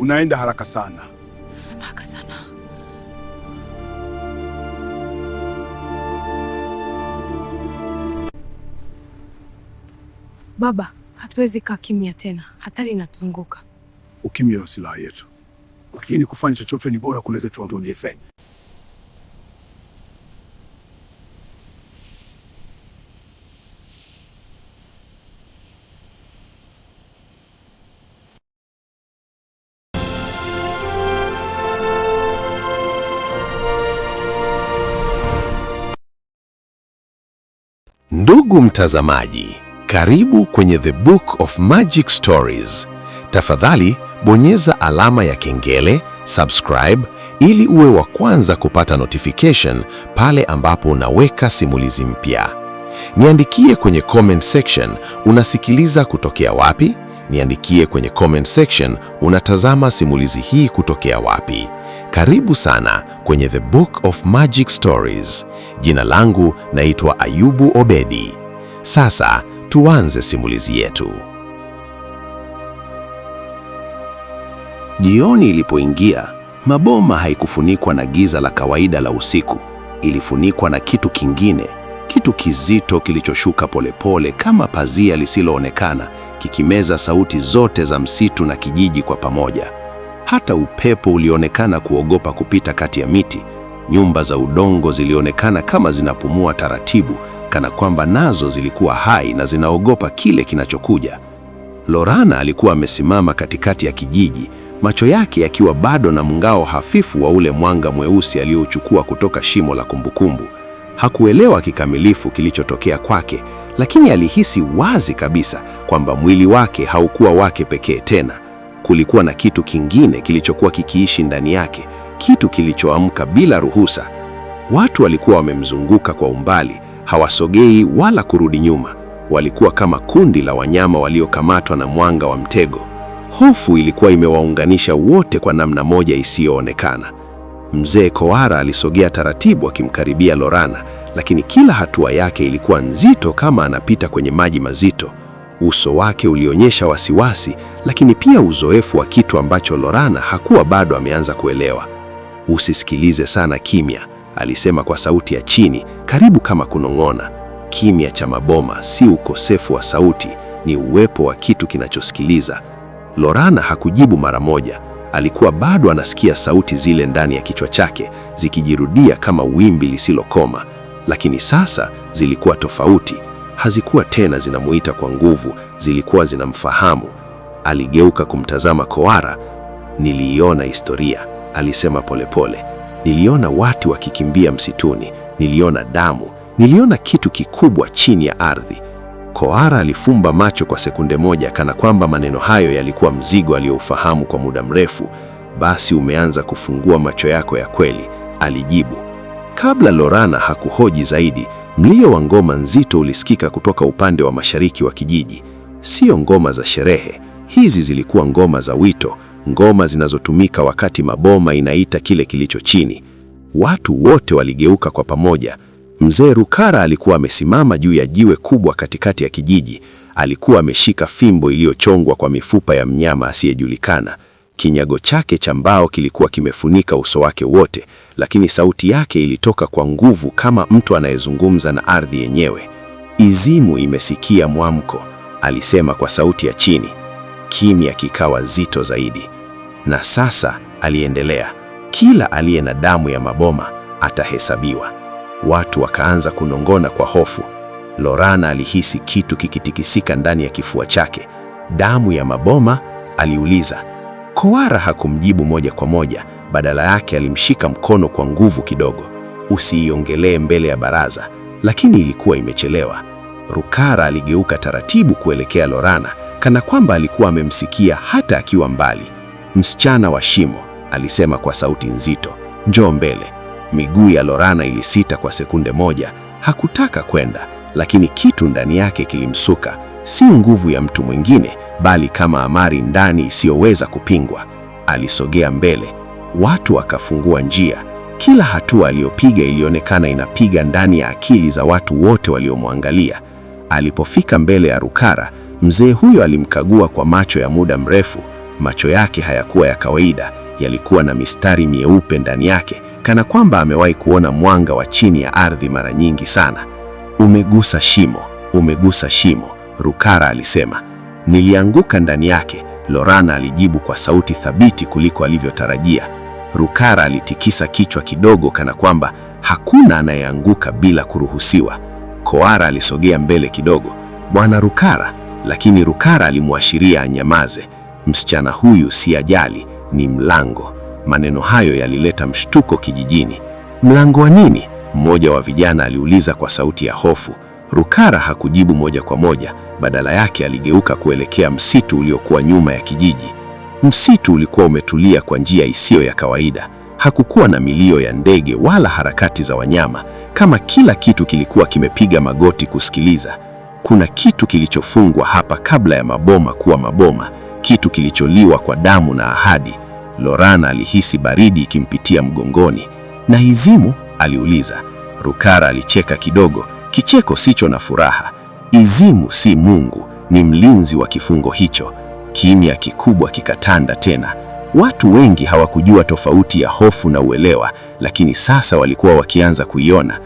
Unaenda haraka sana. Haraka sana. Baba, hatuwezi kaa kimya tena. Hatari inatuzunguka. Ukimya wa silaha yetu. Lakini kufanya chochote ni bora kuleza tuondoe. Ndugu mtazamaji, karibu kwenye The Book of Magic Stories. Tafadhali bonyeza alama ya kengele, subscribe, ili uwe wa kwanza kupata notification pale ambapo unaweka simulizi mpya. Niandikie kwenye comment section unasikiliza kutokea wapi? Niandikie kwenye comment section unatazama simulizi hii kutokea wapi? Karibu sana kwenye The Book of Magic Stories. Jina langu naitwa Ayubu Obedi. Sasa tuanze simulizi yetu. Jioni ilipoingia, maboma haikufunikwa na giza la kawaida la usiku. Ilifunikwa na kitu kingine, kitu kizito kilichoshuka polepole kama pazia lisiloonekana, kikimeza sauti zote za msitu na kijiji kwa pamoja. Hata upepo ulionekana kuogopa kupita kati ya miti. Nyumba za udongo zilionekana kama zinapumua taratibu, kana kwamba nazo zilikuwa hai na zinaogopa kile kinachokuja. Lorana alikuwa amesimama katikati ya kijiji, macho yake yakiwa bado na mngao hafifu wa ule mwanga mweusi aliochukua kutoka shimo la kumbukumbu. Hakuelewa kikamilifu kilichotokea kwake, lakini alihisi wazi kabisa kwamba mwili wake haukuwa wake pekee tena. Kulikuwa na kitu kingine kilichokuwa kikiishi ndani yake, kitu kilichoamka bila ruhusa. Watu walikuwa wamemzunguka kwa umbali, hawasogei wala kurudi nyuma. Walikuwa kama kundi la wanyama waliokamatwa na mwanga wa mtego. Hofu ilikuwa imewaunganisha wote kwa namna moja isiyoonekana. Mzee Kowara alisogea taratibu akimkaribia Lorana, lakini kila hatua yake ilikuwa nzito kama anapita kwenye maji mazito. Uso wake ulionyesha wasiwasi, lakini pia uzoefu wa kitu ambacho Lorana hakuwa bado ameanza kuelewa. "Usisikilize sana kimya," alisema kwa sauti ya chini, karibu kama kunong'ona. Kimya cha maboma si ukosefu wa sauti, ni uwepo wa kitu kinachosikiliza. Lorana hakujibu mara moja. Alikuwa bado anasikia sauti zile ndani ya kichwa chake, zikijirudia kama wimbi lisilokoma. Lakini sasa zilikuwa tofauti. Hazikuwa tena zinamuita kwa nguvu, zilikuwa zinamfahamu. Aligeuka kumtazama Kowara. "Niliiona historia," alisema polepole. "Niliona watu wakikimbia msituni, niliona damu, niliona kitu kikubwa chini ya ardhi." Kowara alifumba macho kwa sekunde moja, kana kwamba maneno hayo yalikuwa mzigo aliyoufahamu kwa muda mrefu. "Basi umeanza kufungua macho yako ya kweli," alijibu. Kabla Lorana hakuhoji zaidi, mlio wa ngoma nzito ulisikika kutoka upande wa mashariki wa kijiji. Sio ngoma za sherehe, hizi zilikuwa ngoma za wito, ngoma zinazotumika wakati maboma inaita kile kilicho chini. Watu wote waligeuka kwa pamoja. Mzee Rukara alikuwa amesimama juu ya jiwe kubwa katikati ya kijiji. Alikuwa ameshika fimbo iliyochongwa kwa mifupa ya mnyama asiyejulikana. Kinyago chake cha mbao kilikuwa kimefunika uso wake wote, lakini sauti yake ilitoka kwa nguvu kama mtu anayezungumza na ardhi yenyewe. "Izimu imesikia mwamko," alisema kwa sauti ya chini. Kimya kikawa zito zaidi. "Na sasa," aliendelea, "kila aliye na damu ya maboma atahesabiwa." Watu wakaanza kunong'ona kwa hofu. Lorana alihisi kitu kikitikisika ndani ya kifua chake. "Damu ya maboma?" aliuliza. Kowara hakumjibu moja kwa moja, badala yake alimshika mkono kwa nguvu kidogo. "Usiiongelee mbele ya baraza." Lakini ilikuwa imechelewa. Rukara aligeuka taratibu kuelekea Lorana, kana kwamba alikuwa amemsikia hata akiwa mbali. "Msichana wa shimo," alisema kwa sauti nzito, "njoo mbele." Miguu ya Lorana ilisita kwa sekunde moja. Hakutaka kwenda, lakini kitu ndani yake kilimsuka, si nguvu ya mtu mwingine, bali kama amari ndani isiyoweza kupingwa. Alisogea mbele. Watu wakafungua njia. Kila hatua aliyopiga ilionekana inapiga ndani ya akili za watu wote waliomwangalia. Alipofika mbele ya Rukara, mzee huyo alimkagua kwa macho ya muda mrefu. Macho yake hayakuwa ya kawaida, yalikuwa na mistari mieupe ndani yake, kana kwamba amewahi kuona mwanga wa chini ya ardhi mara nyingi sana. Umegusa shimo, umegusa shimo, Rukara alisema. Nilianguka ndani yake, Lorana alijibu kwa sauti thabiti kuliko alivyotarajia. Rukara alitikisa kichwa kidogo kana kwamba hakuna anayeanguka bila kuruhusiwa. Koara alisogea mbele kidogo. Bwana Rukara, lakini Rukara alimwashiria anyamaze. Msichana huyu si ajali, ni mlango. Maneno hayo yalileta mshtuko kijijini. Mlango wa nini? Mmoja wa vijana aliuliza kwa sauti ya hofu. Rukara hakujibu moja kwa moja, badala yake aligeuka kuelekea msitu uliokuwa nyuma ya kijiji. Msitu ulikuwa umetulia kwa njia isiyo ya kawaida. Hakukuwa na milio ya ndege wala harakati za wanyama, kama kila kitu kilikuwa kimepiga magoti kusikiliza. Kuna kitu kilichofungwa hapa kabla ya maboma kuwa maboma, kitu kilicholiwa kwa damu na ahadi. Lorana alihisi baridi ikimpitia mgongoni. Na Izimu? Aliuliza. Rukara alicheka kidogo, kicheko sicho na furaha. Izimu si Mungu, ni mlinzi wa kifungo hicho. Kimya kikubwa kikatanda tena. Watu wengi hawakujua tofauti ya hofu na uelewa, lakini sasa walikuwa wakianza kuiona.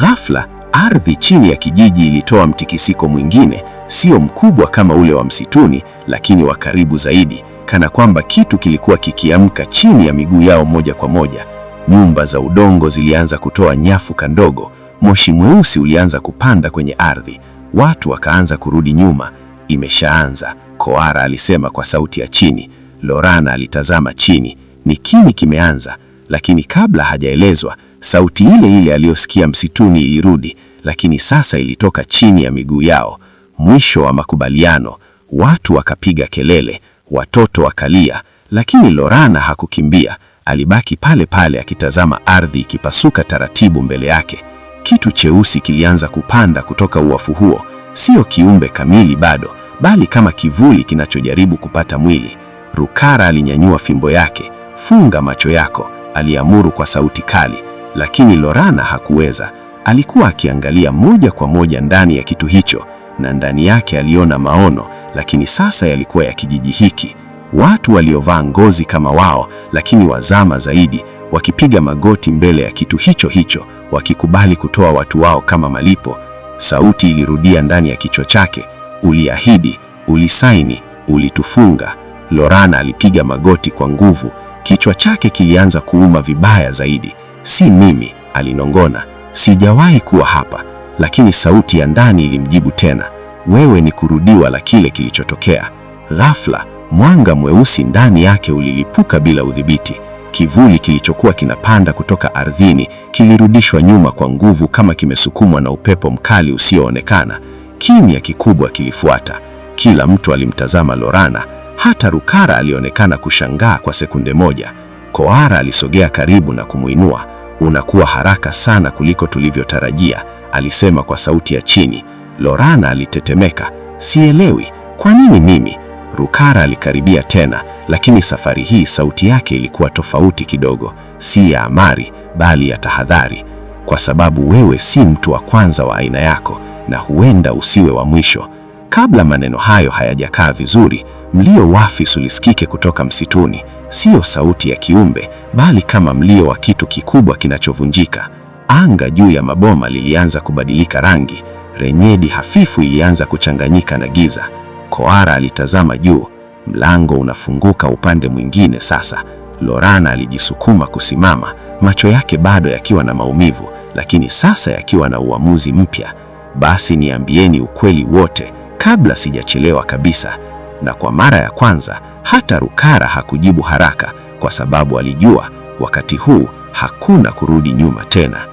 Ghafla, ardhi chini ya kijiji ilitoa mtikisiko mwingine, sio mkubwa kama ule wa msituni, lakini wa karibu zaidi, kana kwamba kitu kilikuwa kikiamka chini ya miguu yao moja kwa moja. Nyumba za udongo zilianza kutoa nyafuka ndogo, moshi mweusi ulianza kupanda kwenye ardhi. Watu wakaanza kurudi nyuma. Imeshaanza, Koara alisema kwa sauti ya chini. Lorana alitazama chini. Ni kimi kimeanza, lakini kabla hajaelezwa, sauti ile ile aliyosikia msituni ilirudi, lakini sasa ilitoka chini ya miguu yao. Mwisho wa makubaliano. Watu wakapiga kelele, watoto wakalia, lakini Lorana hakukimbia. Alibaki pale pale akitazama ardhi ikipasuka taratibu mbele yake. Kitu cheusi kilianza kupanda kutoka uwafu huo, sio kiumbe kamili bado, bali kama kivuli kinachojaribu kupata mwili. Rukara alinyanyua fimbo yake. Funga macho yako, aliamuru kwa sauti kali, lakini Lorana hakuweza. Alikuwa akiangalia moja kwa moja ndani ya kitu hicho, na ndani yake aliona maono, lakini sasa yalikuwa ya kijiji hiki. Watu waliovaa ngozi kama wao, lakini wazama zaidi, wakipiga magoti mbele ya kitu hicho hicho, wakikubali kutoa watu wao kama malipo. Sauti ilirudia ndani ya kichwa chake, uliahidi, ulisaini, ulitufunga. Lorana alipiga magoti kwa nguvu. Kichwa chake kilianza kuuma vibaya zaidi. Si mimi, alinong'ona, sijawahi kuwa hapa. Lakini sauti ya ndani ilimjibu tena, wewe ni kurudiwa la kile kilichotokea. Ghafla, mwanga mweusi ndani yake ulilipuka bila udhibiti. Kivuli kilichokuwa kinapanda kutoka ardhini kilirudishwa nyuma kwa nguvu kama kimesukumwa na upepo mkali usioonekana. Kimya kikubwa kilifuata. Kila mtu alimtazama Lorana, hata Rukara alionekana kushangaa kwa sekunde moja. Koara alisogea karibu na kumuinua. Unakuwa haraka sana kuliko tulivyotarajia, alisema kwa sauti ya chini. Lorana alitetemeka. Sielewi, kwa nini mimi? Rukara alikaribia tena, lakini safari hii sauti yake ilikuwa tofauti kidogo, si ya amari, bali ya tahadhari. Kwa sababu wewe si mtu wa kwanza wa aina yako, na huenda usiwe wa mwisho. Kabla maneno hayo hayajakaa vizuri, mlio wafi ulisikike kutoka msituni, sio sauti ya kiumbe, bali kama mlio wa kitu kikubwa kinachovunjika. Anga juu ya maboma lilianza kubadilika rangi, renyedi hafifu ilianza kuchanganyika na giza. Koara alitazama juu, mlango unafunguka upande mwingine sasa. Lorana alijisukuma kusimama, macho yake bado yakiwa na maumivu, lakini sasa yakiwa na uamuzi mpya. Basi niambieni ukweli wote, kabla sijachelewa kabisa. Na kwa mara ya kwanza, hata Rukara hakujibu haraka, kwa sababu alijua, wakati huu hakuna kurudi nyuma tena.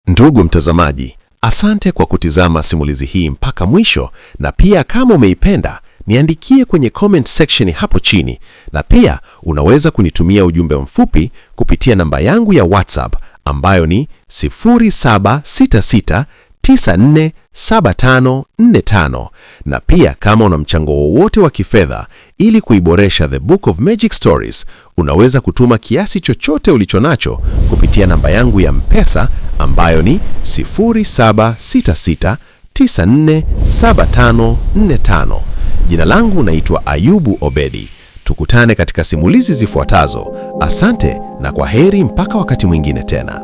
Ndugu mtazamaji, asante kwa kutizama simulizi hii mpaka mwisho, na pia kama umeipenda, niandikie kwenye comment section hapo chini, na pia unaweza kunitumia ujumbe mfupi kupitia namba yangu ya WhatsApp ambayo ni 0766947545, na pia kama una mchango wowote wa kifedha ili kuiboresha The Book of Magic Stories, unaweza kutuma kiasi chochote ulichonacho kupitia namba yangu ya M-Pesa ambayo ni 0766947545. Jina langu naitwa Ayubu Obedi. Tukutane katika simulizi zifuatazo. Asante na kwa heri mpaka wakati mwingine tena.